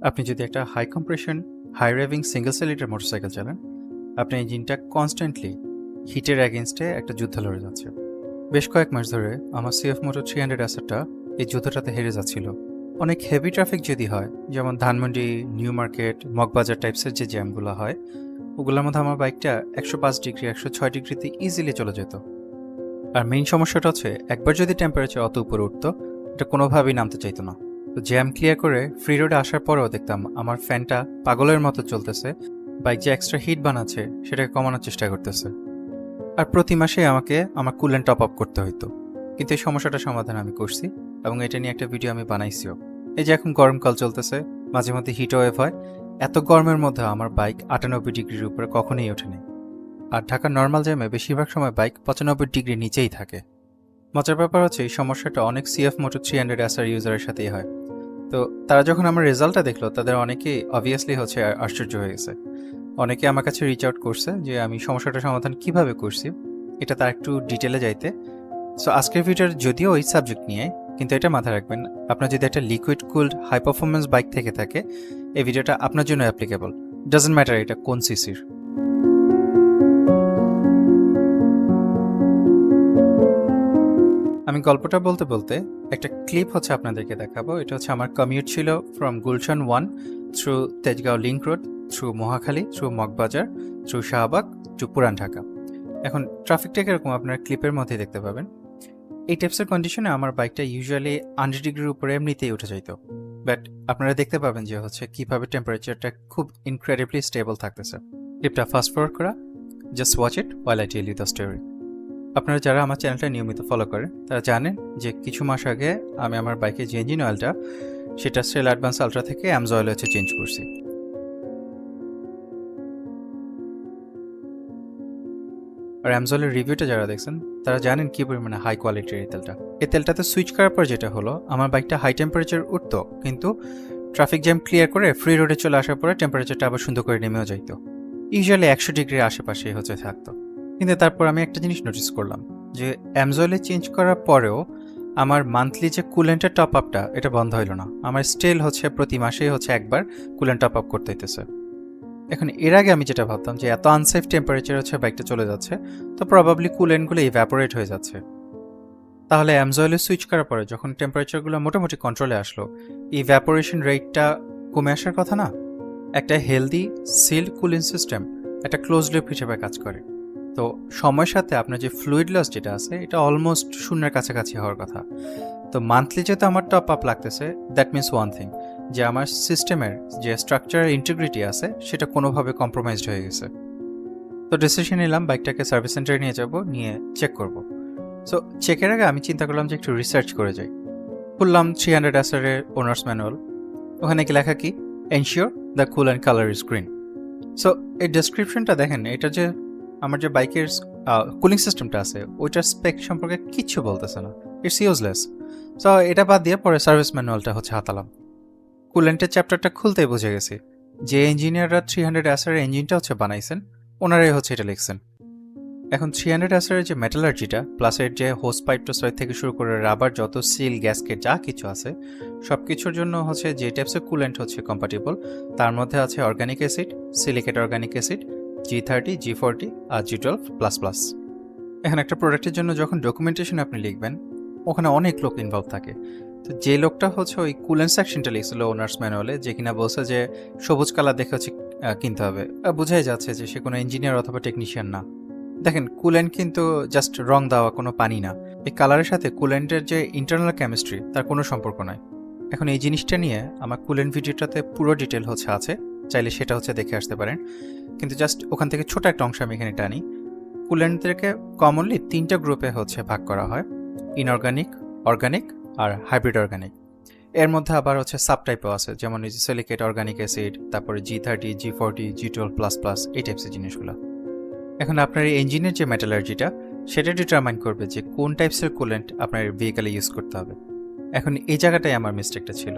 আপনি যদি একটা high compression high revving single cylinder motorcycle চালান, আপনার ইঞ্জিনটা কনস্ট্যান্টলি হিটের অ্যাগেনস্টে একটা যুদ্ধ লড়ে যাচ্ছে। বেশ কয়েক মাস ধরে আমার সিএফ মোটর 300 অ্যাসেটটা এই যুদ্ধটাতে হেরে যাচ্ছিল। অনেক হেভি ট্রাফিক যদি হয়, যেমন ধানমন্ডি, নিউ মার্কেট, মগবাজার টাইপসের যে জ্যামগুলো হয়, ওগুলোর মধ্যে আমার বাইকটা 105 ডিগ্রি 106 ডিগ্রিতে ইজিলি চলে যেত। আর মেইন সমস্যাটা হচ্ছে, একবার যদি টেম্পারেচার অত উপরে উঠতো, এটা কোনোভাবেই নামতে চাইতো না। তো জ্যাম ক্লিয়ার করে ফ্রি রোডে আসার পরেও দেখতাম আমার ফ্যানটা পাগলের মতো চলতেছে, বাইক যে এক্সট্রা হিট বানাচ্ছে সেটাকে কমানোর চেষ্টা করতেছে। আর প্রতি মাসে আমাকে আমার কুলেন্ট টপ আপ করতে হইতো। কিন্তু এই সমস্যাটার সমাধান আমি করছি, এবং এটা নিয়ে একটা ভিডিও আমি বানাইছিও। এই যে এখন গরমকাল চলতেছে, মাঝে মধ্যে হিট ওয়েভ হয়, এত গরমের মধ্যে আমার বাইক 98 ডিগ্রির উপরে কখনোই ওঠেনি। আর ঢাকার নর্মাল জ্যামে বেশিরভাগ সময় বাইক 95 ডিগ্রি নিচেই থাকে। মজার ব্যাপার হচ্ছে, এই সমস্যাটা অনেক সিএফ মোটর 300 এসআর ইউজারের সাথেই হয়। তো তারা যখন আমার রেজাল্টটা দেখলো, তাদের অনেকেই অবভিয়াসলি হচ্ছে আশ্চর্য হয়ে গেছে। অনেকে আমার কাছে রিচ আউট করছে যে আমি সমস্যাটার সমাধান কিভাবে করছি, এটা তার একটু ডিটেলে যাইতে। সো আজকের ভিডিওর যদিও ওই সাবজেক্ট নিয়ে, কিন্তু এটা মাথায় রাখবেন, আপনার যদি একটা liquid cooled high performance bike থেকে থাকে, এই ভিডিওটা আপনার জন্য অ্যাপ্লিকেবল। ডাজন্ট ম্যাটার এটা কোন সিসির। আমি গল্পটা বলতে বলতে একটা ক্লিপ হচ্ছে আপনাদেরকে দেখাবো। এটা হচ্ছে আমার কমিউট ছিল from Gulshan 1 through Tejgaon link road, through Mohakhali, through Moghbazar, through Shahbag to Puran Dhaka. এখন ট্রাফিকটা এরকম আপনার ক্লিপের মধ্যে দেখতে পাবেন। এই টাইপসের কন্ডিশনে আমার বাইকটা ইউজুয়ালি 100 ডিগ্রির উপরে এমনিতেই উঠে যাইতো, বাট আপনারা দেখতে পাবেন যে হচ্ছে কীভাবে টেম্পারেচারটা খুব ইনক্রেডিবলি স্টেবল থাকতেছে। ক্লিপটা ফাস্ট ফরওয়ার্ড করা, just watch it while I tell you the story. আপনারা যারা আমার চ্যানেলটা নিয়মিত ফলো করেন তারা জানেন যে কিছু মাস আগে আমি আমার বাইকের যে ইঞ্জিন অয়েলটা, সেটা সেল অ্যাডভান্স আলট্রা থেকে অ্যামজ অয়েল হচ্ছে চেঞ্জ করছি। আর অ্যামজ অয়েলের রিভিউটা যারা দেখছেন তারা জানেন কী পরিমাণে হাই কোয়ালিটির এই তেলটা। এই তেলটাতে সুইচ করার পর যেটা হলো, আমার বাইকটা হাই টেম্পারেচার উঠতো, কিন্তু ট্রাফিক জ্যাম ক্লিয়ার করে ফ্রি রোডে চলে আসার পরে টেম্পারেচারটা আবার সুন্দর করে নেমেও যাইতো। ইউজুয়ালি 100 ডিগ্রির আশেপাশেই হচ্ছে থাকতো। কিন্তু তারপর আমি একটা জিনিস নোটিস করলাম যে অ্যামজ অয়েলে চেঞ্জ করার পরেও আমার মান্থলি যে কুলেন্টের টপ আপটা, এটা বন্ধ হইল না। আমার স্টিল হচ্ছে প্রতি মাসেই হচ্ছে একবার কুলেন্ট টপ আপ করতে হইতেছে। এখন এর আগে আমি যেটা ভাবতাম যে এত আনসেফ টেম্পারেচার হচ্ছে বাইকটা চলে যাচ্ছে, তো প্রবাবলি কুলেন্টগুলো ইভ্যাপোরেট হয়ে যাচ্ছে। তাহলে অ্যামজ অয়েলে সুইচ করার পরে যখন টেম্পারেচারগুলো মোটামুটি কন্ট্রোলে আসলো, ইভ্যাপোরেশন রেটটা কমে আসার কথা না? একটা হেলদি সিল্ড কুলিং সিস্টেম একটা ক্লোজ লুপ হিসেবে কাজ করে। তো সময়ের সাথে আপনার যে ফ্লুইড লস যেটা আছে, এটা অলমোস্ট শূন্যের কাছাকাছি হওয়ার কথা। তো মান্থলি যেহেতু আমার টপ আপ লাগতেছে, দ্যাট মিনস ওয়ান থিং, যে আমার সিস্টেমের যে স্ট্রাকচারাল ইন্টিগ্রিটি আছে সেটা কোনোভাবে কম্প্রোমাইজড হয়ে গেছে। তো ডিসিশন নিলাম বাইকটাকে সার্ভিস সেন্টারে নিয়ে যাব, নিয়ে চেক করব। সো চেকের আগে আমি চিন্তা করলাম যে একটু রিসার্চ করে যাই। খুললাম 300 অ্যাসারের ওনার্স ম্যানুয়াল। ওখানে কি লেখা, কি ensure the cool and colour is green. So এই ডেসক্রিপশনটা দেখেন, এটা যে আমার যে বাইকের কুলিং সিস্টেমটা আছে ওইটার স্পেক সম্পর্কে কিচ্ছু বলতেছে না, ইটস ইউজলেস। সো এটা বাদ দিয়ে পরে সার্ভিস ম্যানুয়ালটা হচ্ছে হাতালাম। কুলেন্টের চ্যাপ্টারটা খুলতেই বুঝে গেছি যে ইঞ্জিনিয়াররা 300 অ্যাসারের ইঞ্জিনটা হচ্ছে বানাইছেন, ওনারাই হচ্ছে এটা লিখছেন। এখন 300 অ্যাসারের যে মেটালার্জিটা প্লাস এর যে হোস পাইপ টোসাইপ থেকে শুরু করে রাবার যত সিল গ্যাসকেট যা কিছু আছে, সব কিছুর জন্য হচ্ছে যে টাইপসের কুলেন্ট হচ্ছে কম্পাটিবল, তার মধ্যে আছে organic acid, silicate organic acid, G30, G40 আর G12++। এখন একটা প্রোডাক্টের জন্য যখন ডকুমেন্টেশন আপনি লিখবেন, ওখানে অনেক লোক ইনভলভ থাকে। তো যে লোকটা হচ্ছে ওই কুলেন্ট সেকশনটা লিখছিল ওনার্স ম্যানুয়ালে, যে কিনা বলছে যে সবুজ কালার দেখে হচ্ছে কিনতে হবে, বোঝাই যাচ্ছে যে সে কোনো ইঞ্জিনিয়ার অথবা টেকনিশিয়ান না। দেখেন, কুলেন্ট কিন্তু জাস্ট রং দেওয়া কোনো পানি না। এই কালারের সাথে কুলেন্টের যে ইন্টারনাল কেমিস্ট্রি তার কোনো সম্পর্ক নাই। এখন এই জিনিসটা নিয়ে আমার কুলেন্ট ভিডিওটাতে পুরো ডিটেল হচ্ছে আছে, চাইলে সেটা হচ্ছে দেখে আসতে পারেন। কিন্তু জাস্ট ওখান থেকে ছোট একটা অংশ আমি এখানে টানি। কুলেন্টদেরকে কমনলি 3টা গ্রুপে হচ্ছে ভাগ করা হয়: ইনঅর্গানিক, অর্গানিক আর হাইব্রিড অর্গানিক। এর মধ্যে আবার হচ্ছে সাবটাইপও আছে, যেমন এই যে সিলিকেট অর্গানিক অ্যাসিড, তারপরে G30, G40, G12++ এই টাইপসের জিনিসগুলো। এখন আপনার এই ইঞ্জিনের যে মেটালার্জিটা, সেটা ডিটারমাইন করবে যে কোন টাইপসের কুলেন্ট আপনার ভেহিকেলে ইউজ করতে হবে। এখন এই জায়গাটাই আমার মিস্টেকটা ছিল।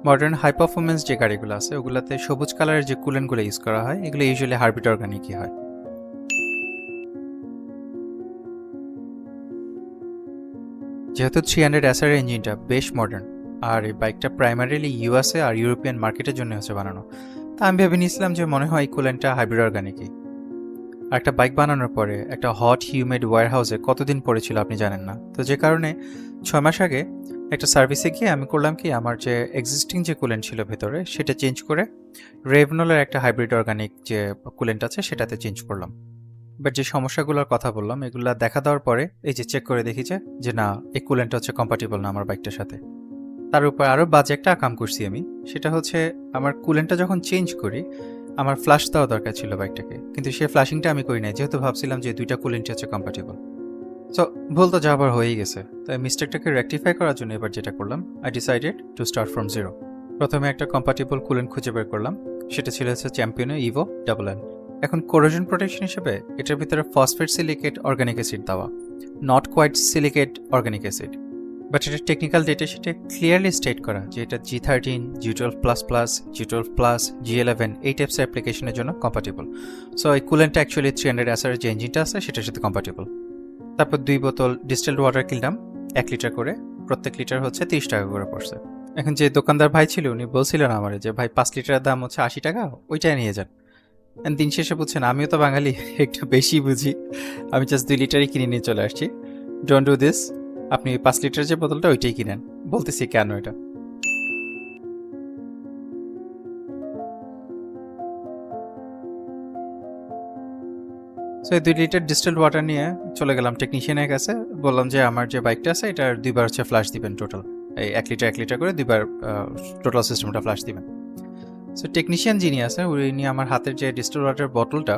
মডার্ন হাই পারফরমেন্স যে গাড়িগুলো আছে ওগুলোতে সবুজ কালারের যে কুলেন্টগুলো ইউজ করা হয়, এগুলো ইউজুয়ালি হাইব্রিড অর্গানিকই হয়। যেহেতু 300 অ্যাসারের ইঞ্জিনটা বেশ মডার্ন, আর এই বাইকটা প্রাইমারিলি ইউএসএ আর ইউরোপিয়ান মার্কেটের জন্য হচ্ছে বানানো। তা আমি ভেবে নিয়েছিলাম যে মনে হয় এই কুলেন্টটা হাইব্রিড অর্গানিকই। আর একটা বাইক বানানোর পরে একটা হট হিউমেড ওয়্যার হাউসে কতদিন পড়েছিল আপনি জানেন না। তো যে কারণে 6 মাস আগে একটা সার্ভিসে গিয়ে আমি করলাম কি, আমার যে এক্সিস্টিং যে কুলেন্ট ছিল ভেতরে সেটা চেঞ্জ করে রেভনলের একটা হাইব্রিড অর্গানিক যে কুলেন্ট আছে সেটাতে চেঞ্জ করলাম। বাট যে সমস্যাগুলোর কথা বললাম এগুলো দেখা দেওয়ার পরে এই যে চেক করে দেখি যে না, এই কুলেন্টটা হচ্ছে কম্পাটিবল না আমার বাইকটার সাথে। তার উপর আরও বাজে একটা কাম করছি আমি, সেটা হচ্ছে আমার কুলেন্টটা যখন চেঞ্জ করি আমার ফ্লাশ দেওয়া দরকার ছিল বাইকটাকে, কিন্তু সেই ফ্লাশিংটা আমি করি নাই, যেহেতু ভাবছিলাম যে দুইটা কুলেন্টই হচ্ছে কম্পাটিবল। সো ভুল তো যা আবার হয়েই গেছে। তাই মিস্টেকটাকে রেকটিফাই করার জন্য এবার যেটা করলাম, I decided to start from zero. প্রথমে একটা কম্পাটিবল কুলেন্ট খুঁজে বের করলাম, সেটা ছিল হচ্ছে চ্যাম্পিয়নের ইভো ডাবল এন। এখন কোরোশন প্রোটেকশন হিসেবে এটার ভিতরে ফসফেট সিলিকেট অর্গানিক অ্যাসিড দেওয়া, not quite silicate organic acid. But এটা টেকনিক্যাল ডেটা শিটে ক্লিয়ারলি স্টেট করা যে এটা G13, G12++, G12+, G11 এই টাইপসের অ্যাপ্লিকেশনের জন্য কম্পাটিবল। সো এই কুলেন্টটা অ্যাকচুয়ালি 300 SR যে ইঞ্জিনটা আছে সেটার সাথে কম্পাটিবল। তারপর 2 বোতল ডিস্টিলড ওয়াটার কিনলাম 1 লিটার করে, প্রত্যেক লিটার হচ্ছে 30 টাকা করে পড়ছে। এখন যে দোকানদার ভাই ছিল উনি বলছিলেন আমার যে ভাই 5 লিটারের দাম হচ্ছে 80 টাকা, ওইটাই নিয়ে যান। দিন শেষে বুঝছেন আমিও তো বাঙালি, একটু বেশি বুঝি, আমি জাস্ট 2 লিটারই কিনে নিয়ে চলে আসছি। ডোন্ট ডু দিস, আপনি 5 লিটারের যে বোতলটা ওইটাই কিনেন। বলতেছি কেন এটা। সো এই 2 লিটার ডিস্টিলড ওয়াটার নিয়ে চলে গেলাম টেকনিশিয়ানের কাছে, বললাম যে আমার যে বাইকটা আছে এটার 2বার হচ্ছে ফ্লাশ দিবেন টোটাল, এই 1 লিটার করে 2বার টোটাল সিস্টেমটা ফ্লাশ দিবেন। সো টেকনিশিয়ান যিনি আছে উনি আমার হাতের যে ডিস্টিলড ওয়াটার বোতলটা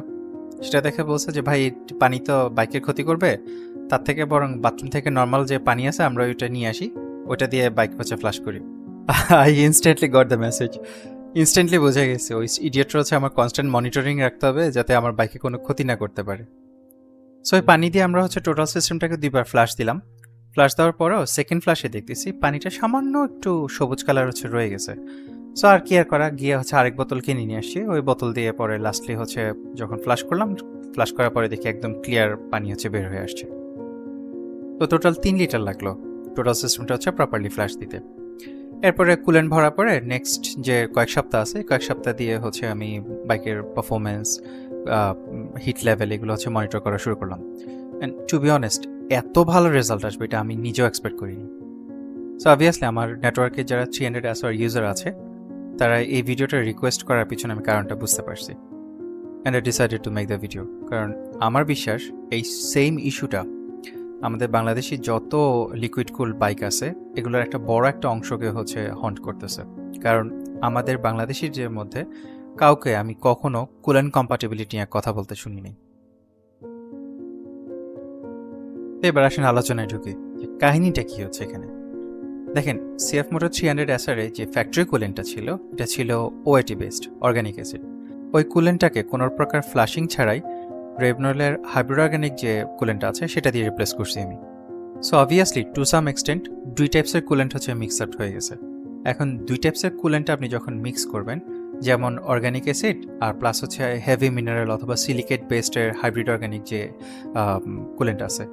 সেটা দেখে বলছে যে ভাই পানি তো বাইকের ক্ষতি করবে, তার থেকে বরং বাথরুম থেকে নর্মাল যে পানি আছে আমরা ওইটা নিয়ে আসি, ওইটা দিয়ে বাইক হচ্ছে ফ্লাশ করি। I instantly got the message, instantly বোঝা গেছে ওই ইডিয়েটটা হচ্ছে আমার কনস্ট্যান্ট মনিটরিং রাখতে হবে যাতে আমার বাইকে কোনো ক্ষতি না করতে পারে। সো এই পানি দিয়ে আমরা হচ্ছে টোটাল সিস্টেমটাকে 2বার ফ্লাশ দিলাম। ফ্লাশ দেওয়ার পরেও সেকেন্ড ফ্লাশে দেখতেছি পানিটা সামান্য একটু সবুজ কালার হচ্ছে রয়ে গেছে। সো আর কি আর করা, গিয়ে হচ্ছে আরেক বোতল কিনে নিয়ে আসছি, ওই বোতল দিয়ে পরে লাস্টলি হচ্ছে যখন ফ্লাশ করলাম, ফ্লাশ করার পরে দেখি একদম ক্লিয়ার পানি হচ্ছে বের হয়ে আসছে। তো টোটাল 3 লিটার লাগলো টোটাল সিস্টেমটা হচ্ছে প্রপারলি ফ্লাশ দিতে। এরপরে কুলেন্ট ভরার পরে নেক্সট যে কয়েক সপ্তাহ আছে, কয়েক সপ্তাহ দিয়ে হচ্ছে আমি বাইকের পারফরমেন্স, হিট লেভেল এগুলো হচ্ছে মনিটর করা শুরু করলাম। অ্যান্ড টু বি অনেস্ট এত ভালো রেজাল্ট আসবে এটা আমি নিজেও এক্সপেক্ট করিনি। সো অবভিয়াসলি আমার নেটওয়ার্কে যারা 300 SR ইউজার আছে তারা এই ভিডিওটা রিকোয়েস্ট করার পিছনে আমি কারণটা বুঝতে পারছি। And I decided to make the video, কারণ আমার বিশ্বাস এই সেম ইস্যুটা আমাদের বাংলাদেশি যত লিকুইড কুল বাইক আছে এগুলোর একটা বড় একটা অংশকে হচ্ছে হন্ট করতেছে। কারণ আমাদের বাংলাদেশিদের মধ্যে কাউকে আমি কখনো কুলেন্ট কম্পাটিবিলিটি নিয়ে কথা বলতে শুনিনি। এবার আসেন আলোচনায় ঢুকি যে কাহিনীটা কি হচ্ছে এখানে। দেখেন সিএফ মোটর 300 SR যে ফ্যাক্টরি কুলেন্টটা ছিল এটা ছিল ওএটি বেসড অর্গানিক অ্যাসিড। ওই কুলেন্টটাকে কোনো প্রকার ফ্লাশিং ছাড়াই রেভনলের হাইব্রিড অর্গানিক যে কুলেন্ট আছে সেটা দিয়ে রিপ্লেস করছি আমি। So obviously to some extent 2 টাইপসের কুলেন্ট হচ্ছে মিক্স আপ হয়ে গেছে। এখন 2 টাইপসের কুলেন্ট আপনি যখন মিক্স করবেন, যেমন অর্গানিক অ্যাসিড আর প্লাস হচ্ছে হেভি মিনারেল অথবা সিলিকেট বেসডের হাইব্রিড অর্গানিক যে কুলেন্ট আছে,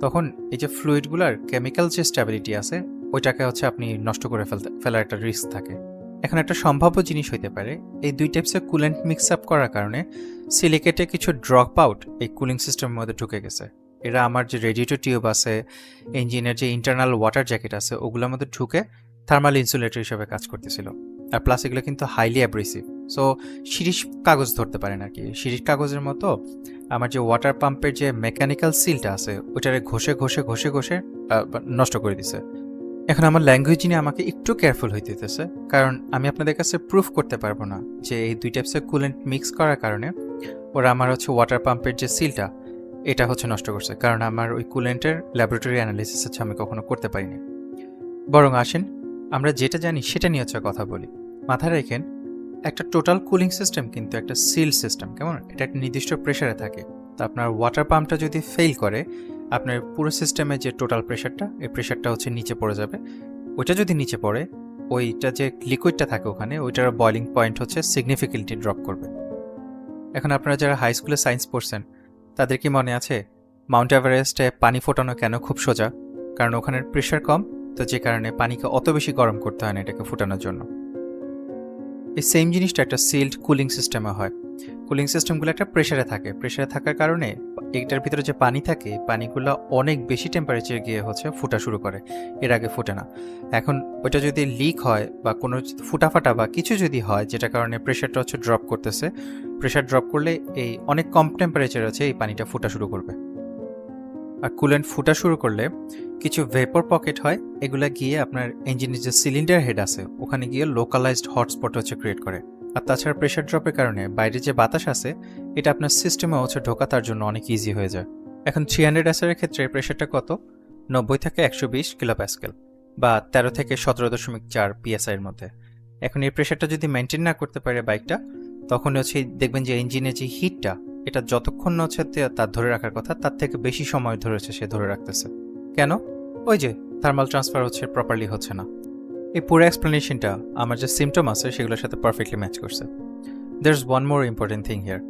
তখন এই যে ফ্লুইডগুলোর কেমিক্যাল যে স্ট্যাবিলিটি আছে ওইটাকে হচ্ছে আপনি নষ্ট করে ফেলার একটা রিস্ক থাকে। এখন একটা সম্ভাব্য জিনিস হইতে পারে এই 2 টাইপসের কুলেন্ট মিক্স আপ করার কারণে সিলিকেটে কিছু ড্রপ আউট এই কুলিং সিস্টেমের মধ্যে ঢুকে গেছে। এরা আমার যে রেডিয়েটর টিউব আছে, ইঞ্জিনের যে ইন্টারনাল ওয়াটার জ্যাকেট আছে ওগুলোর মধ্যে ঢুকে থার্মাল ইনসুলেটর হিসেবে কাজ করতেছিল। আর প্লাস এগুলো কিন্তু হাইলি অ্যাব্রেসিভ, সো শিরিষ কাগজ ধরতে পারেন আর কি। শিরিষ কাগজের মতো আমার যে ওয়াটার পাম্পের যে মেকানিক্যাল সিলটা আছে ওইটারে ঘষে ঘষে ঘষে ঘষে নষ্ট করে দিছে। এখন আমার ল্যাঙ্গুয়েজ নিয়ে আমাকে একটু কেয়ারফুল হইতে হইতেছে, কারণ আমি আপনাদের কাছে প্রুফ করতে পারবো না যে এই 2 টাইপসের কুলেন্ট মিক্স করার কারণে ওরা আমার হচ্ছে ওয়াটার পাম্পের যে সিলটা এটা হচ্ছে নষ্ট করছে, কারণ আমার ওই কুলেন্টের ল্যাবরেটরি অ্যানালিসিস হচ্ছে আমি কখনো করতে পারিনি। বরং আসেন আমরা যেটা জানি সেটা নিয়ে হচ্ছে কথা বলি। মাথায় রাখেন একটা টোটাল কুলিং সিস্টেম কিন্তু একটা সিল সিস্টেম, কেমন, এটা একটা নির্দিষ্ট প্রেশারে থাকে। তো আপনার ওয়াটার পাম্পটা যদি ফেল করে আপনার পুরো সিস্টেমে যে টোটাল প্রেশারটা এই প্রেশারটা হচ্ছে নিচে পড়ে যাবে। ওইটা যদি নিচে পড়ে ওইটা যে লিকুইডটা থাকে ওখানে ওইটার বয়লিং পয়েন্ট হচ্ছে সিগনিফিকেন্টলি ড্রপ করবে। এখন আপনারা যারা হাই স্কুলে সায়েন্স পড়ছেন তাদের কি মনে আছে মাউন্ট এভারেস্টে পানি ফোটানো কেন খুব সোজা? কারণ ওখানের প্রেশার কম তো যে কারণে পানিকে অত বেশি গরম করতে হয় না এটাকে ফুটানোর জন্য। এই সেম জিনিসটা একটা সিল্ড কুলিং সিস্টেমে হয়। কুলিং সিস্টেমগুলো একটা প্রেসারে থাকে, প্রেসারে থাকার কারণে এটার ভিতরে যে পানি থাকে পানিগুলো অনেক বেশি টেম্পারেচার গিয়ে ফুটা শুরু করে, এর আগে ফুটে না। এখন ওইটা যদি লিক হয় বা কোনো ফুটাফাটা বা কিছু যদি হয় যেটা কারণে প্রেশারটা ড্রপ করতেছে, প্রেশার ড্রপ করলে এই অনেক কম টেম্পারেচার আছে এই পানিটা ফুটা শুরু করবে। আর কুলেন্ট ফুটা শুরু করলে কিছু ভেপর পকেট হয়, এগুলা গিয়ে আপনার ইঞ্জিনের যে সিলিন্ডার হেড আছে ওখানে গিয়ে লোকালাইজড হটস্পট ক্রিয়েট করে। আর তাছাড়া প্রেশার ড্রপের কারণে বাইরে যে বাতাস আছে এটা আপনার সিস্টেমে ঢোকা তার জন্য অনেক ইজি হয়ে যায়। এখন 300 এসআর ক্ষেত্রে প্রেশারটা কত? 90 থেকে 120 কিলো প্যাসকেল বা 13 থেকে 17.4 পিএসআই এর মধ্যে। এখন এই প্রেশারটা যদি মেনটেন না করতে পারে বাইকটা, তখন দেখবেন যে ইঞ্জিনের যে হিটটা এটা যতক্ষণ না তার ধরে রাখার কথা তার থেকে বেশি সময় সে ধরে রাখতেছে। কেন? ওই যে থার্মাল ট্রান্সফার প্রপারলি হচ্ছে না। এই পুরো এক্সপ্লেনেশনটা আমার যে সিমটম আছে সেগুলোর সাথে পারফেক্টলি ম্যাচ করছে। There is one more important thing here.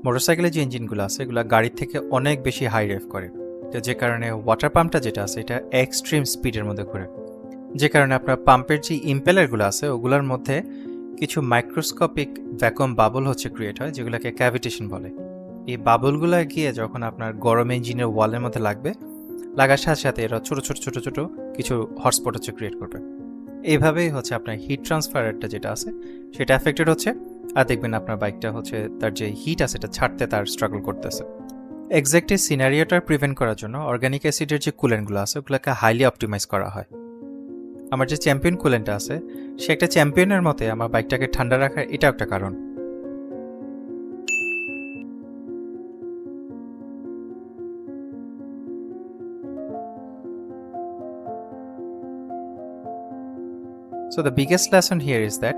মোটরসাইকেলের যে ইঞ্জিনগুলো আছে এগুলো গাড়ির থেকে অনেক বেশি হাই রেভ করে, তো যে কারণে ওয়াটার পাম্পটা যেটা আছে এটা এক্সট্রিম স্পিডের মধ্যে ঘুরে, যে কারণে আপনার পাম্পের যে ইম্পেলারগুলো আছে ওগুলোর মধ্যে কিছু মাইক্রোস্কোপিক ভ্যাকুয়াম বাবল ক্রিয়েট হয় যেগুলোকে ক্যাভিটেশন বলে। এই বাবলগুলো গিয়ে যখন আপনার গরম ইঞ্জিনের ওয়ালের মধ্যে লাগার সাথে সাথে এরা ছোট ছোট ছোট ছোট কিছু হটস্পট ক্রিয়েট করবে। এইভাবেই আপনার হিট ট্রান্সফারটা যেটা আছে সেটা এফেক্টেড হচ্ছে, আর দেখবেন আপনার বাইকটা তার যে হিট আছে এটা ছাড়তে তার স্ট্রাগল করতেছে। এক্স্যাক্ট এই সিনারিওটা প্রিভেন্ট করার জন্য অর্গানিক অ্যাসিডের যে কুলেন্টগুলো আছে ওগুলোকে হাইলি অপটিমাইজ করা হয়। আমার যে চ্যাম্পিয়ন কুলেন্টটা আছে সে একটা চ্যাম্পিয়নের মতে আমার বাইকটাকে ঠান্ডা রাখার এটা একটা কারণ। So the biggest lesson here is that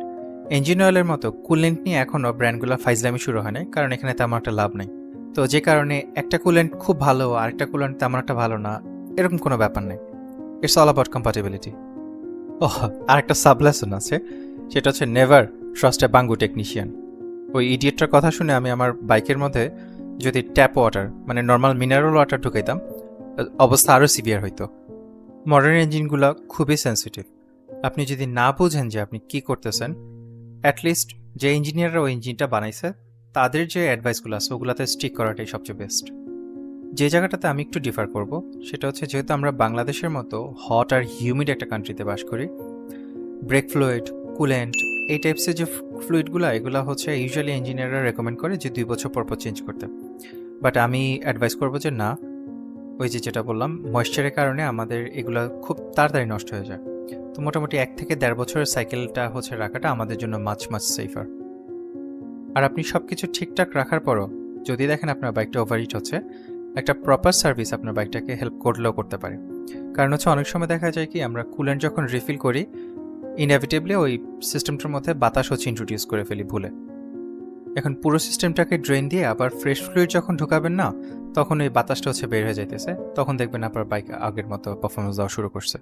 engine অয়েলের মতো কুলেন্ট নিয়ে এখনও ব্র্যান্ডগুলো ফাইজলামি শুরু হয় নাই, কারণ এখানে তেমন একটা লাভ নেই। তো যে কারণে একটা কুলেন্ট খুব ভালো আর একটা কুলেন্ট তেমন একটা ভালো না এরকম কোনো ব্যাপার নেই। It's all about compatibility. ওহ, আর একটা সাবলেসন আছে, সেটা নেভার ট্রাস্ট এ বাঙ্গু টেকনিশিয়ান। ওই ইডিয়েটটার কথা শুনে আমি আমার বাইকের মধ্যে যদি ট্যাপ ওয়াটার মানে নর্মাল মিনারেল ওয়াটার ঢুকাইতাম অবস্থা আরও সিভিয়ার হইতো। মডার্ন ইঞ্জিনগুলো খুবই সেন্সিটিভ। আপনি যদি না বুঝেন যে আপনি কি করতেছেন, অ্যাটলিস্ট যে ইঞ্জিনিয়াররা ওই ইঞ্জিনটা বানাইছে তাদের যে অ্যাডভাইসগুলো আছে ওগুলোতে স্টিক করাটাই সবচেয়ে বেস্ট। যে জায়গাটাতে আমি একটু ডিফার করব সেটা যেহেতু আমরা বাংলাদেশের মতো হট আর হিউমিড একটা কান্ট্রিতে বাস করি, ব্রেক ফ্লুইড, কুলেন্ট এই টাইপসের যে ফ্লুইডগুলো এগুলো ইউজুয়ালি ইঞ্জিনিয়াররা রেকমেন্ড করে যে 2 বছর পর চেঞ্জ করতে। বাট আমি অ্যাডভাইস করবো যে না, ওই যেটা বললাম ময়েশ্চারের কারণে আমাদের এগুলো খুব তাড়াতাড়ি নষ্ট হয়ে যায়। তো মোটামুটি 1 থেকে 1.5 বছরের সাইকেলটা রাখাটা আমাদের জন্য মাছ সেফার। আর আপনি সব কিছু ঠিকঠাক রাখার পরও যদি দেখেন আপনার বাইকটা ওভারহিট হচ্ছে, একটা প্রপার সার্ভিস আপনার বাইকটাকে হেল্প করলেও করতে পারে। কারণ অনেক সময় দেখা যায় কি আমরা কুলেন্ট যখন রিফিল করি ইনএভিটেবলি ওই সিস্টেমটার মধ্যে বাতাস ইন্ট্রোডিউস করে ফেলি ভুলে। এখন পুরো সিস্টেমটাকে ড্রেন দিয়ে আবার ফ্রেশ ফ্লুইড যখন ঢুকাবেন না, তখন ওই বাতাসটা বের হয়ে যাইতেছে, তখন দেখবেন আপনার বাইক আগের মতো পারফরমেন্স দেওয়া শুরু করছে।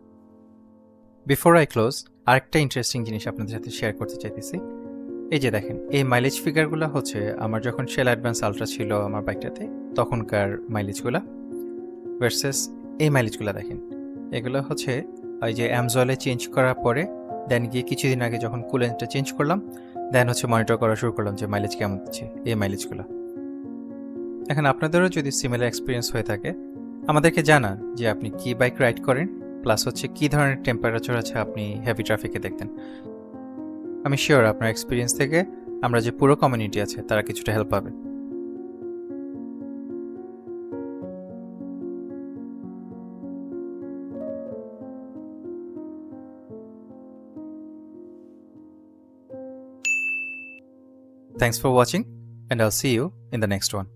বিফোর আই ক্লোজ, আরেকটা ইন্টারেস্টিং জিনিস আপনাদের সাথে শেয়ার করতে চাইতেছি। এই যে দেখেন এই মাইলেজ ফিগারগুলো আমার যখন শেল অ্যাডভান্স আলট্রা ছিল আমার বাইকটাতে তখনকার মাইলেজগুলো ভার্সেস এই মাইলেজগুলো দেখেন। এগুলো ওই যে অ্যামজলে চেঞ্জ করার পরে দেন গিয়ে কিছুদিন আগে যখন কুলেন্টটা চেঞ্জ করলাম দেন মনিটর করা শুরু করলাম যে মাইলেজ কেমন দিচ্ছে এই মাইলেজগুলো। এখন আপনাদেরও যদি সিমিলার এক্সপিরিয়েন্স হয়ে থাকে আমাদেরকে জানান যে আপনি কি বাইক রাইড করেন, প্লাস কী ধরনের টেম্পারেচার আপনি হেভি ট্রাফিকে দেখতেন। আমি শিওর আপনার এক্সপিরিয়েন্স থেকে আমরা যে পুরো কমিউনিটি আছে তারা কিছুটা হেল্প পাবে। Thanks for watching and I'll see you in the next one.